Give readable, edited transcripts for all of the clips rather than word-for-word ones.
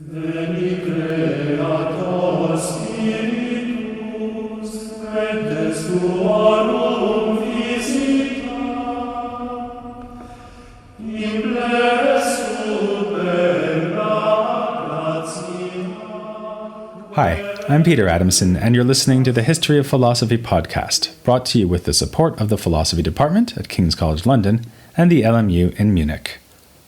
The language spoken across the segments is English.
Veni Creator Spiritus, et des tuorum visita, implesut bella gratia. Hi, I'm Peter Adamson, and you're listening to the History of Philosophy podcast, brought to you with the support of the Philosophy Department at King's College London and the LMU in Munich.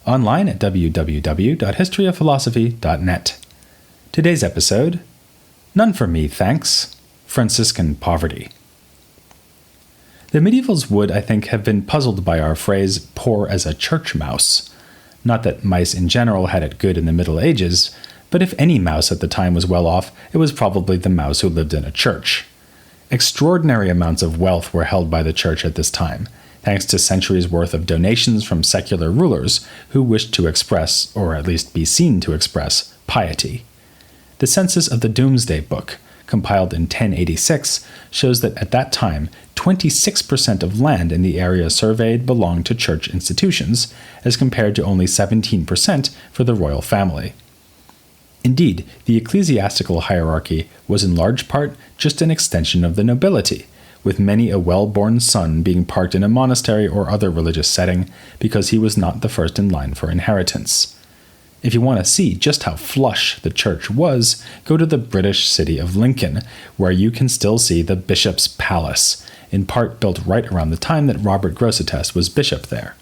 Online at www.historyofphilosophy.net. Today's episode, None for Me, Thanks, Franciscan Poverty. The medievals would, I think, have been puzzled by our phrase, poor as a church mouse. Not that mice in general had it good in the Middle Ages, but if any mouse at the time was well off, it was probably the mouse who lived in a church. Extraordinary amounts of wealth were held by the church at this time, thanks to centuries' worth of donations from secular rulers who wished to express, or at least be seen to express, piety. The census of the Domesday Book, compiled in 1086, shows that at that time, 26% of land in the area surveyed belonged to church institutions, as compared to only 17% for the royal family. Indeed, the ecclesiastical hierarchy was in large part just an extension of the nobility, with many a well-born son being parked in a monastery or other religious setting because he was not the first in line for inheritance. If you want to see just how flush the church was, go to the British city of Lincoln, where you can still see the Bishop's Palace, in part built right around the time that Robert Grosseteste was bishop there.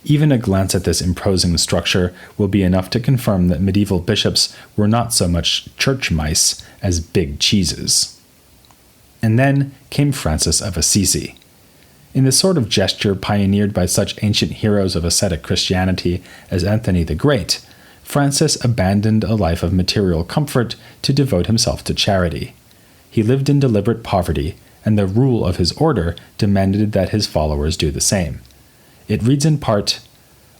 Even a glance at this imposing structure will be enough to confirm that medieval bishops were not so much church mice as big cheeses. And then came Francis of Assisi. In the sort of gesture pioneered by such ancient heroes of ascetic Christianity as Anthony the Great, Francis abandoned a life of material comfort to devote himself to charity. He lived in deliberate poverty, and the rule of his order demanded that his followers do the same. It reads in part,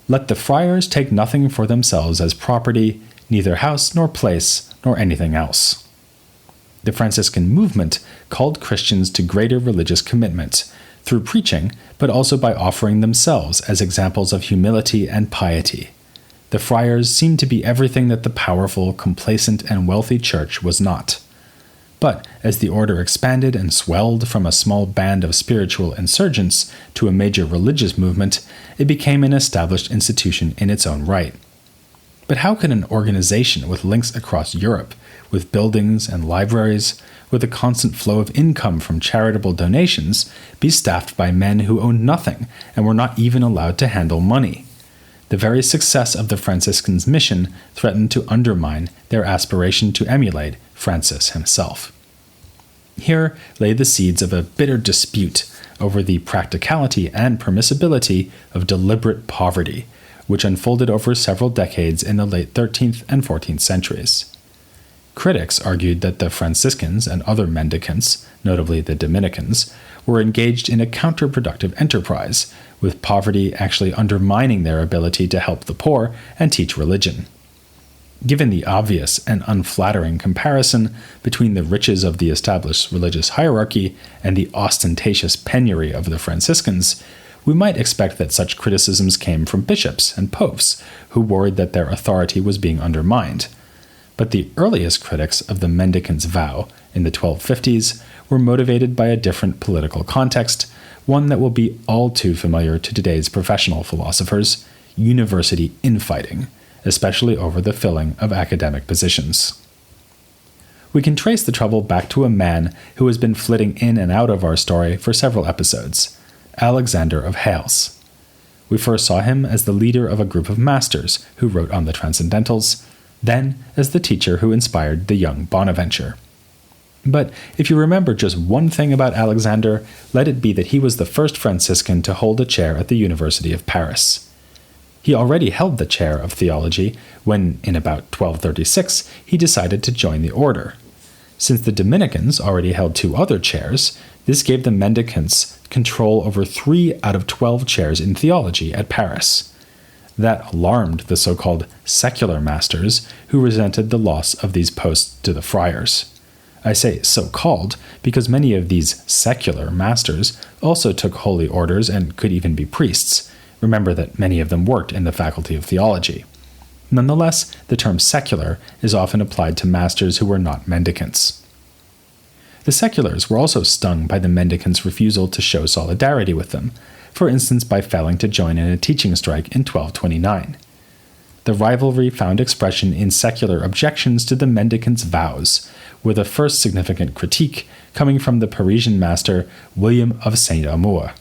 "Let the friars take nothing for themselves as property, neither house nor place, nor anything else." The Franciscan movement called Christians to greater religious commitment, through preaching, but also by offering themselves as examples of humility and piety. The friars seemed to be everything that the powerful, complacent, and wealthy church was not. But as the order expanded and swelled from a small band of spiritual insurgents to a major religious movement, it became an established institution in its own right. But how could an organization with links across Europe, with buildings and libraries, with a constant flow of income from charitable donations, be staffed by men who owned nothing and were not even allowed to handle money? The very success of the Franciscans' mission threatened to undermine their aspiration to emulate Francis himself. Here lay the seeds of a bitter dispute over the practicality and permissibility of deliberate poverty, which unfolded over several decades in the late 13th and 14th centuries. Critics argued that the Franciscans and other mendicants, notably the Dominicans, were engaged in a counterproductive enterprise, with poverty actually undermining their ability to help the poor and teach religion. Given the obvious and unflattering comparison between the riches of the established religious hierarchy and the ostentatious penury of the Franciscans, we might expect that such criticisms came from bishops and popes who worried that their authority was being undermined. But the earliest critics of the mendicants' vow in the 1250s were motivated by a different political context, one that will be all too familiar to today's professional philosophers: university infighting, especially over the filling of academic positions. We can trace the trouble back to a man who has been flitting in and out of our story for several episodes: Alexander of Hales. We first saw him as the leader of a group of masters who wrote on the Transcendentals, then as the teacher who inspired the young Bonaventure. But if you remember just one thing about Alexander, let it be that he was the first Franciscan to hold a chair at the University of Paris. He already held the chair of theology when, in about 1236, he decided to join the order. Since the Dominicans already held 2 other chairs, this gave the mendicants control over 3 out of 12 chairs in theology at Paris. That alarmed the so-called secular masters, who resented the loss of these posts to the friars. I say so-called because many of these secular masters also took holy orders and could even be priests. Remember that many of them worked in the faculty of theology. Nonetheless, the term secular is often applied to masters who were not mendicants. The seculars were also stung by the mendicants' refusal to show solidarity with them, for instance by failing to join in a teaching strike in 1229. The rivalry found expression in secular objections to the mendicants' vows, with a first significant critique coming from the Parisian master William of Saint-Amour.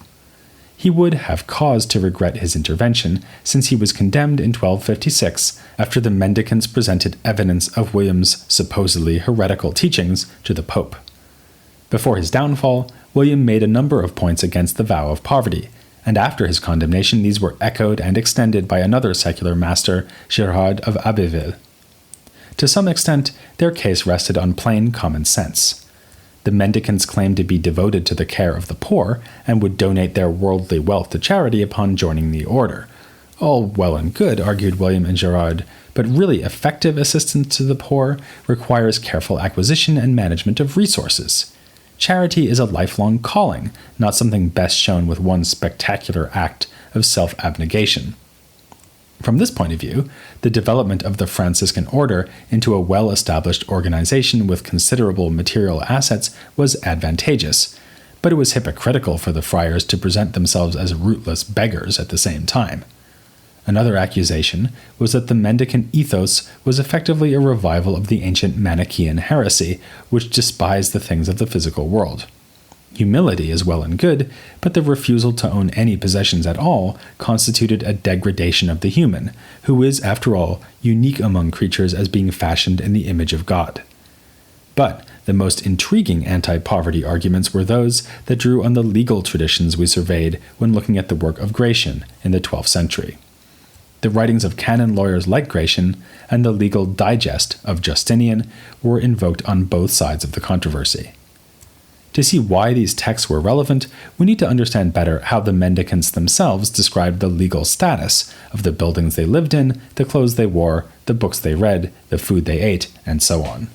He would have cause to regret his intervention, since he was condemned in 1256 after the mendicants presented evidence of William's supposedly heretical teachings to the Pope. Before his downfall, William made a number of points against the vow of poverty, and after his condemnation these were echoed and extended by another secular master, Gerard of Abbeville. To some extent, their case rested on plain common sense. The mendicants claimed to be devoted to the care of the poor and would donate their worldly wealth to charity upon joining the order. All well and good, argued William and Gerard, but really effective assistance to the poor requires careful acquisition and management of resources. Charity is a lifelong calling, not something best shown with one spectacular act of self-abnegation. From this point of view, the development of the Franciscan order into a well-established organization with considerable material assets was advantageous, but it was hypocritical for the friars to present themselves as rootless beggars at the same time. Another accusation was that the mendicant ethos was effectively a revival of the ancient Manichaean heresy, which despised the things of the physical world. Humility is well and good, but the refusal to own any possessions at all constituted a degradation of the human, who is, after all, unique among creatures as being fashioned in the image of God. But the most intriguing anti-poverty arguments were those that drew on the legal traditions we surveyed when looking at the work of Gratian in the 12th century. The writings of canon lawyers like Gratian and the legal digest of Justinian were invoked on both sides of the controversy. To see why these texts were relevant, we need to understand better how the mendicants themselves described the legal status of the buildings they lived in, the clothes they wore, the books they read, the food they ate, and so on.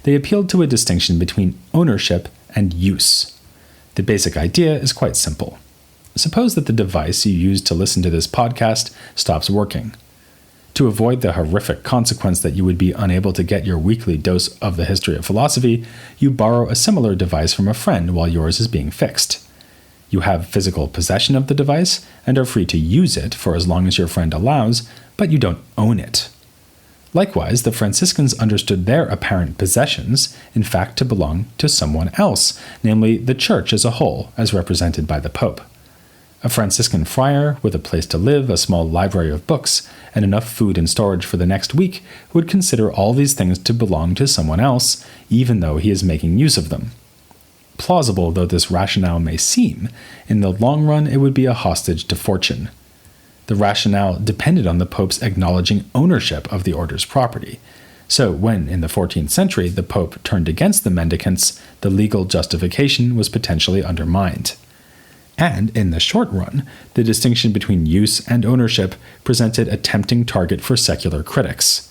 They appealed to a distinction between ownership and use. The basic idea is quite simple. Suppose that the device you use to listen to this podcast stops working. To avoid the horrific consequence that you would be unable to get your weekly dose of the history of philosophy, you borrow a similar device from a friend while yours is being fixed. You have physical possession of the device and are free to use it for as long as your friend allows, but you don't own it. Likewise, the Franciscans understood their apparent possessions, in fact, to belong to someone else, namely the Church as a whole, as represented by the Pope. A Franciscan friar, with a place to live, a small library of books, and enough food and storage for the next week, would consider all these things to belong to someone else, even though he is making use of them. Plausible though this rationale may seem, in the long run it would be a hostage to fortune. The rationale depended on the Pope's acknowledging ownership of the order's property. So when, in the 14th century, the Pope turned against the mendicants, the legal justification was potentially undermined. And, in the short run, the distinction between use and ownership presented a tempting target for secular critics.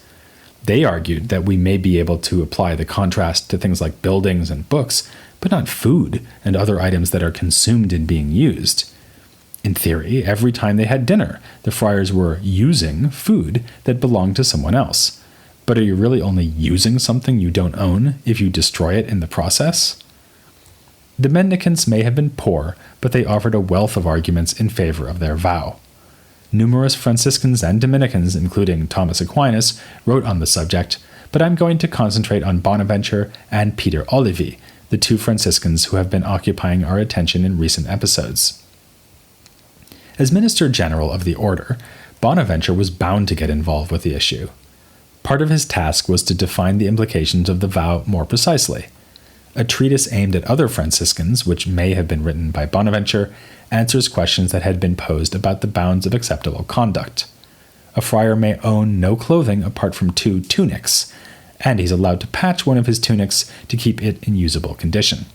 They argued that we may be able to apply the contrast to things like buildings and books, but not food and other items that are consumed in being used. In theory, every time they had dinner, the friars were using food that belonged to someone else. But are you really only using something you don't own if you destroy it in the process? The mendicants may have been poor, but they offered a wealth of arguments in favor of their vow. Numerous Franciscans and Dominicans, including Thomas Aquinas, wrote on the subject, but I'm going to concentrate on Bonaventure and Peter Olivi, the two Franciscans who have been occupying our attention in recent episodes. As Minister General of the Order, Bonaventure was bound to get involved with the issue. Part of his task was to define the implications of the vow more precisely. A treatise aimed at other Franciscans, which may have been written by Bonaventure, answers questions that had been posed about the bounds of acceptable conduct. A friar may own no clothing apart from 2 tunics, and he's allowed to patch one of his tunics to keep it in usable condition.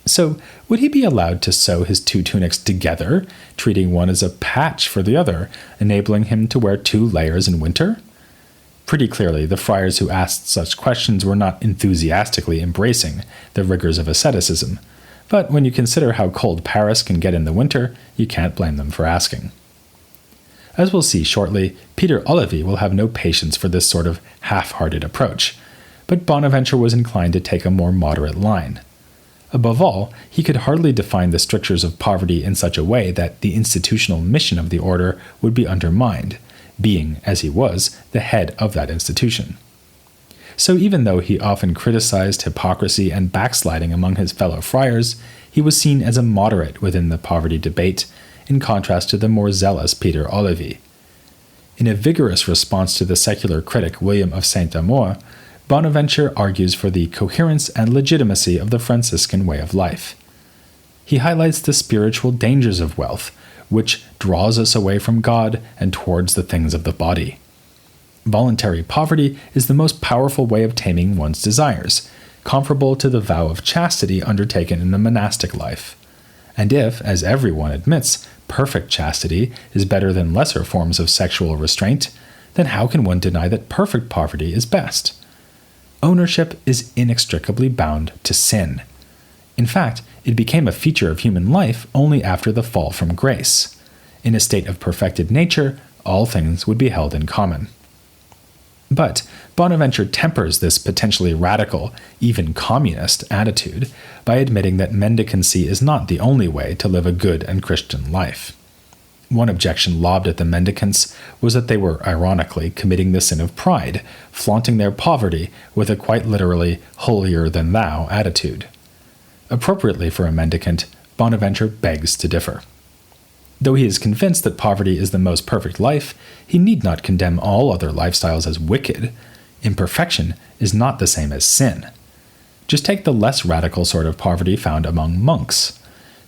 So, would he be allowed to sew his 2 tunics together, treating one as a patch for the other, enabling him to wear 2 layers in winter? Pretty clearly, the friars who asked such questions were not enthusiastically embracing the rigors of asceticism, but when you consider how cold Paris can get in the winter, you can't blame them for asking. As we'll see shortly, Peter Olivi will have no patience for this sort of half-hearted approach, but Bonaventure was inclined to take a more moderate line. Above all, he could hardly define the strictures of poverty in such a way that the institutional mission of the order would be undermined, being, as he was, the head of that institution. So even though he often criticized hypocrisy and backsliding among his fellow friars, he was seen as a moderate within the poverty debate, in contrast to the more zealous Peter Olivi. In a vigorous response to the secular critic William of Saint-Amour, Bonaventure argues for the coherence and legitimacy of the Franciscan way of life. He highlights the spiritual dangers of wealth, which draws us away from God and towards the things of the body. Voluntary poverty is the most powerful way of taming one's desires, comparable to the vow of chastity undertaken in the monastic life. And if, as everyone admits, perfect chastity is better than lesser forms of sexual restraint, then how can one deny that perfect poverty is best? Ownership is inextricably bound to sin. In fact, it became a feature of human life only after the fall from grace. In a state of perfected nature, all things would be held in common. But Bonaventure tempers this potentially radical, even communist, attitude by admitting that mendicancy is not the only way to live a good and Christian life. One objection lobbed at the mendicants was that they were ironically committing the sin of pride, flaunting their poverty with a quite literally holier-than-thou attitude. Appropriately for a mendicant, Bonaventure begs to differ. Though he is convinced that poverty is the most perfect life, he need not condemn all other lifestyles as wicked. Imperfection is not the same as sin. Just take the less radical sort of poverty found among monks.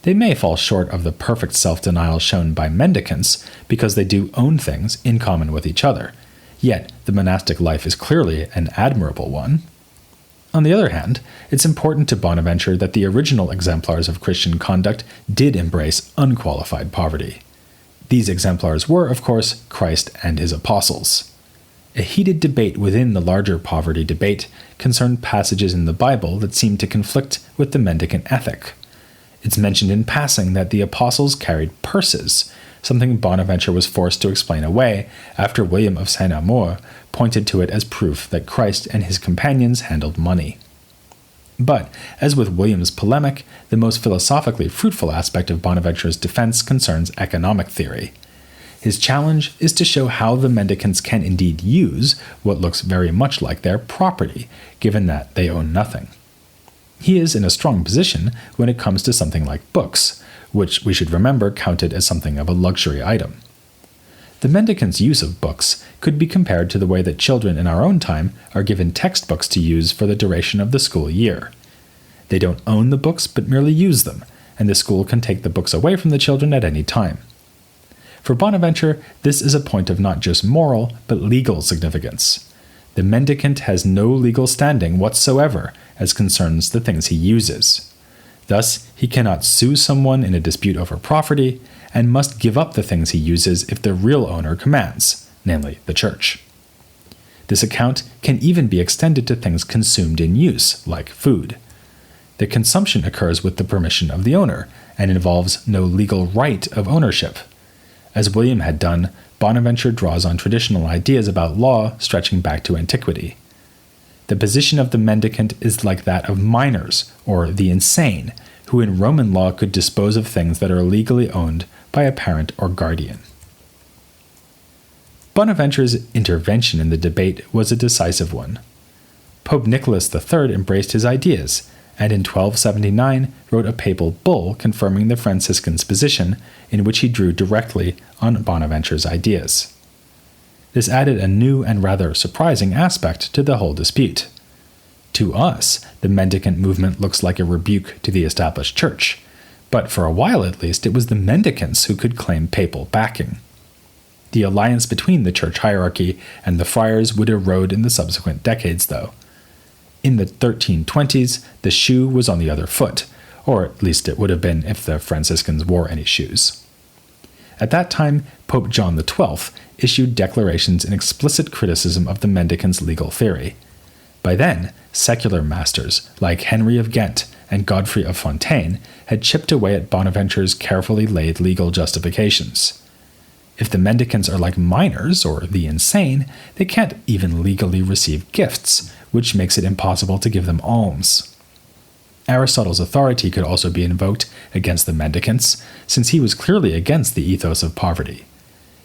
They may fall short of the perfect self-denial shown by mendicants because they do own things in common with each other, yet the monastic life is clearly an admirable one. On the other hand, it's important to Bonaventure that the original exemplars of Christian conduct did embrace unqualified poverty. These exemplars were, of course, Christ and his apostles. A heated debate within the larger poverty debate concerned passages in the Bible that seemed to conflict with the mendicant ethic. It's mentioned in passing that the apostles carried purses, something Bonaventure was forced to explain away after William of Saint-Amour pointed to it as proof that Christ and his companions handled money. But, as with William's polemic, the most philosophically fruitful aspect of Bonaventure's defense concerns economic theory. His challenge is to show how the mendicants can indeed use what looks very much like their property, given that they own nothing. He is in a strong position when it comes to something like books, which we should remember counted as something of a luxury item. The mendicants' use of books could be compared to the way that children in our own time are given textbooks to use for the duration of the school year. They don't own the books but merely use them, and the school can take the books away from the children at any time. For Bonaventure, this is a point of not just moral but legal significance. The mendicant has no legal standing whatsoever as concerns the things he uses. Thus, he cannot sue someone in a dispute over property, and must give up the things he uses if the real owner commands, namely the church. This account can even be extended to things consumed in use, like food. The consumption occurs with the permission of the owner, and involves no legal right of ownership. As William had done, Bonaventure draws on traditional ideas about law stretching back to antiquity. The position of the mendicant is like that of minors, or the insane, who in Roman law could dispose of things that are legally owned by a parent or guardian. Bonaventure's intervention in the debate was a decisive one. Pope Nicholas III embraced his ideas, and in 1279 wrote a papal bull confirming the Franciscan's position, in which he drew directly on Bonaventure's ideas. This added a new and rather surprising aspect to the whole dispute. To us, the mendicant movement looks like a rebuke to the established church, but for a while at least it was the mendicants who could claim papal backing. The alliance between the church hierarchy and the friars would erode in the subsequent decades, though. In the 1320s, the shoe was on the other foot, or at least it would have been if the Franciscans wore any shoes. At that time, Pope John XII issued declarations in explicit criticism of the mendicants' legal theory. By then, secular masters like Henry of Ghent and Godfrey of Fontaine had chipped away at Bonaventure's carefully laid legal justifications. If the mendicants are like minors or the insane, they can't even legally receive gifts, which makes it impossible to give them alms. Aristotle's authority could also be invoked against the mendicants, since he was clearly against the ethos of poverty.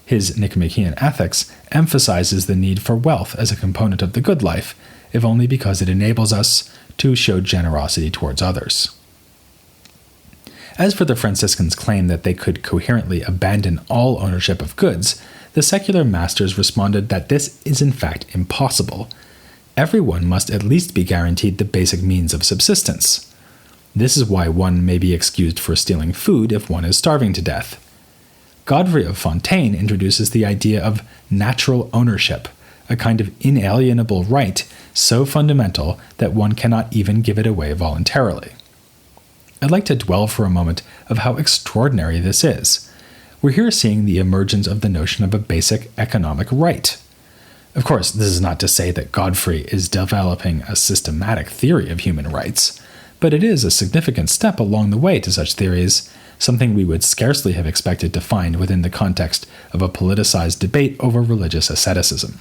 His Nicomachean Ethics emphasizes the need for wealth as a component of the good life, if only because it enables us to show generosity towards others. As for the Franciscans' claim that they could coherently abandon all ownership of goods, the secular masters responded that this is in fact impossible. Everyone must at least be guaranteed the basic means of subsistence. This is why one may be excused for stealing food if one is starving to death. Godfrey of Fontaine introduces the idea of natural ownership, a kind of inalienable right so fundamental that one cannot even give it away voluntarily. I'd like to dwell for a moment of how extraordinary this is. We're here seeing the emergence of the notion of a basic economic right. Of course, this is not to say that Godfrey is developing a systematic theory of human rights, but it is a significant step along the way to such theories, something we would scarcely have expected to find within the context of a politicized debate over religious asceticism.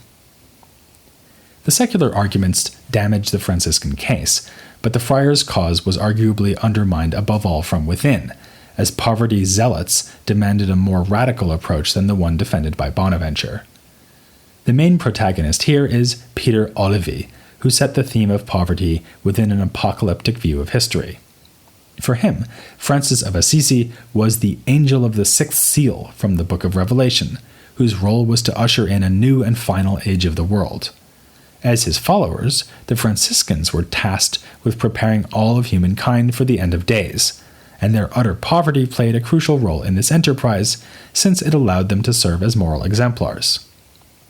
The secular arguments damaged the Franciscan case, but the friars' cause was arguably undermined above all from within, as poverty zealots demanded a more radical approach than the one defended by Bonaventure. The main protagonist here is Peter Olivi, who set the theme of poverty within an apocalyptic view of history. For him, Francis of Assisi was the angel of the sixth seal from the Book of Revelation, whose role was to usher in a new and final age of the world. As his followers, the Franciscans were tasked with preparing all of humankind for the end of days, and their utter poverty played a crucial role in this enterprise, since it allowed them to serve as moral exemplars.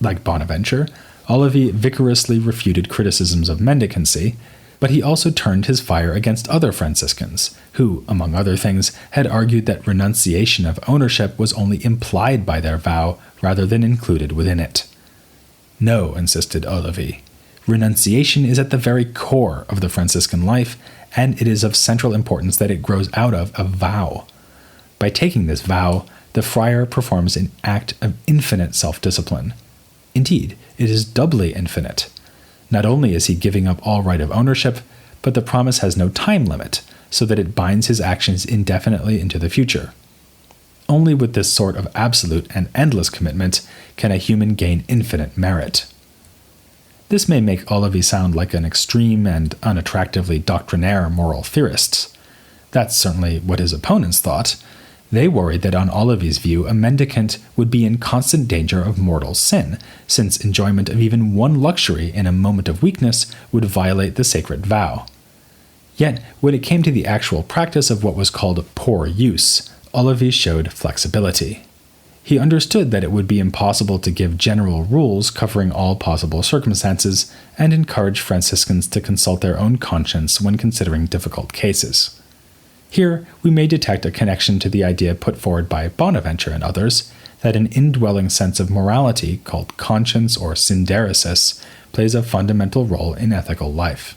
Like Bonaventure, Olivi vigorously refuted criticisms of mendicancy, but he also turned his fire against other Franciscans, who, among other things, had argued that renunciation of ownership was only implied by their vow rather than included within it. No, insisted Olivi. Renunciation is at the very core of the Franciscan life, and it is of central importance that it grows out of a vow. By taking this vow, the friar performs an act of infinite self-discipline. Indeed, it is doubly infinite. Not only is he giving up all right of ownership, but the promise has no time limit, so that it binds his actions indefinitely into the future. Only with this sort of absolute and endless commitment can a human gain infinite merit. This may make Olivi sound like an extreme and unattractively doctrinaire moral theorist. That's certainly what his opponents thought. They worried that on Olivi's view, a mendicant would be in constant danger of mortal sin, since enjoyment of even one luxury in a moment of weakness would violate the sacred vow. Yet, when it came to the actual practice of what was called poor use, Olivi showed flexibility. He understood that it would be impossible to give general rules covering all possible circumstances, and encouraged Franciscans to consult their own conscience when considering difficult cases. Here, we may detect a connection to the idea put forward by Bonaventure and others that an indwelling sense of morality, called conscience or synderesis, plays a fundamental role in ethical life.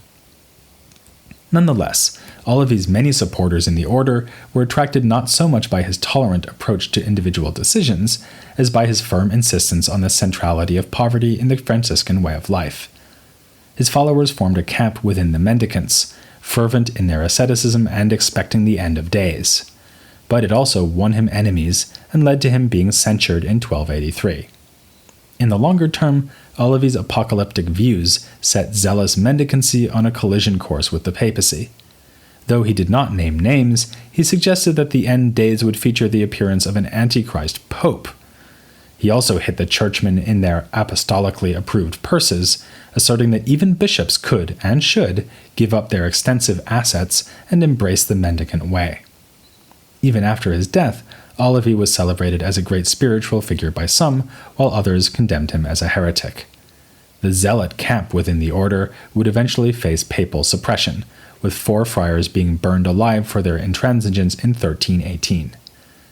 Nonetheless, Olivi's many supporters in the order were attracted not so much by his tolerant approach to individual decisions as by his firm insistence on the centrality of poverty in the Franciscan way of life. His followers formed a camp within the mendicants, fervent in their asceticism and expecting the end of days. But it also won him enemies and led to him being censured in 1283. In the longer term, Olivi's apocalyptic views set zealous mendicancy on a collision course with the papacy. Though he did not name names, he suggested that the end days would feature the appearance of an Antichrist pope. He also hit the churchmen in their apostolically approved purses, asserting that even bishops could and should give up their extensive assets and embrace the mendicant way. Even after his death, Olivi was celebrated as a great spiritual figure by some, while others condemned him as a heretic. The zealot camp within the order would eventually face papal suppression, with 4 friars being burned alive for their intransigence in 1318.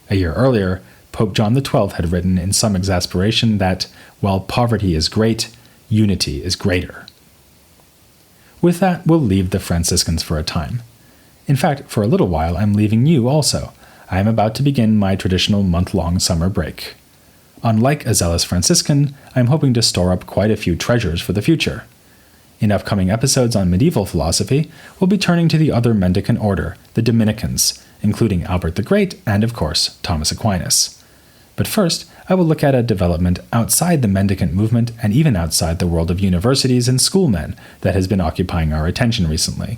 A year earlier, Pope John XII had written in some exasperation that, while poverty is great, unity is greater. With that, we'll leave the Franciscans for a time. In fact, for a little while, I'm leaving you also. I am about to begin my traditional month-long summer break. Unlike a zealous Franciscan, I am hoping to store up quite a few treasures for the future. In upcoming episodes on medieval philosophy, we'll be turning to the other mendicant order, the Dominicans, including Albert the Great and, of course, Thomas Aquinas. But first, I will look at a development outside the mendicant movement and even outside the world of universities and schoolmen that has been occupying our attention recently.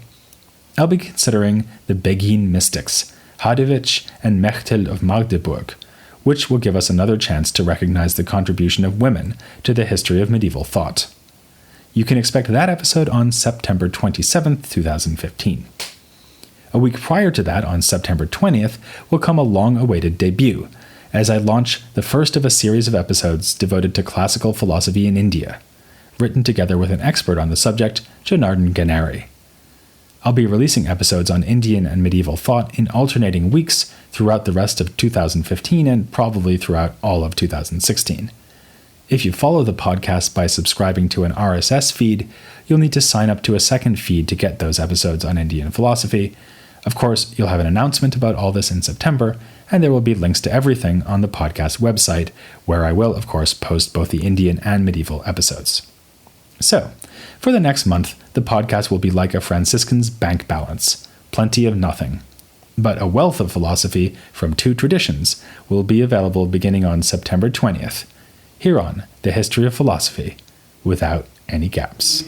I'll be considering the Beguine mystics, Hadewicz and Mechtel of Magdeburg, which will give us another chance to recognize the contribution of women to the history of medieval thought. You can expect that episode on September 27th, 2015. A week prior to that, on September 20th, will come a long-awaited debut, as I launch the first of a series of episodes devoted to classical philosophy in India, written together with an expert on the subject, Janardhan Ganeri. I'll be releasing episodes on Indian and medieval thought in alternating weeks throughout the rest of 2015 and probably throughout all of 2016. If you follow the podcast by subscribing to an RSS feed, you'll need to sign up to a second feed to get those episodes on Indian philosophy. Of course, you'll have an announcement about all this in September, and there will be links to everything on the podcast website, where I will, of course, post both the Indian and medieval episodes. So, for the next month, the podcast will be like a Franciscan's bank balance, plenty of nothing. But a wealth of philosophy from two traditions will be available beginning on September 20th, here on The History of Philosophy, without any gaps.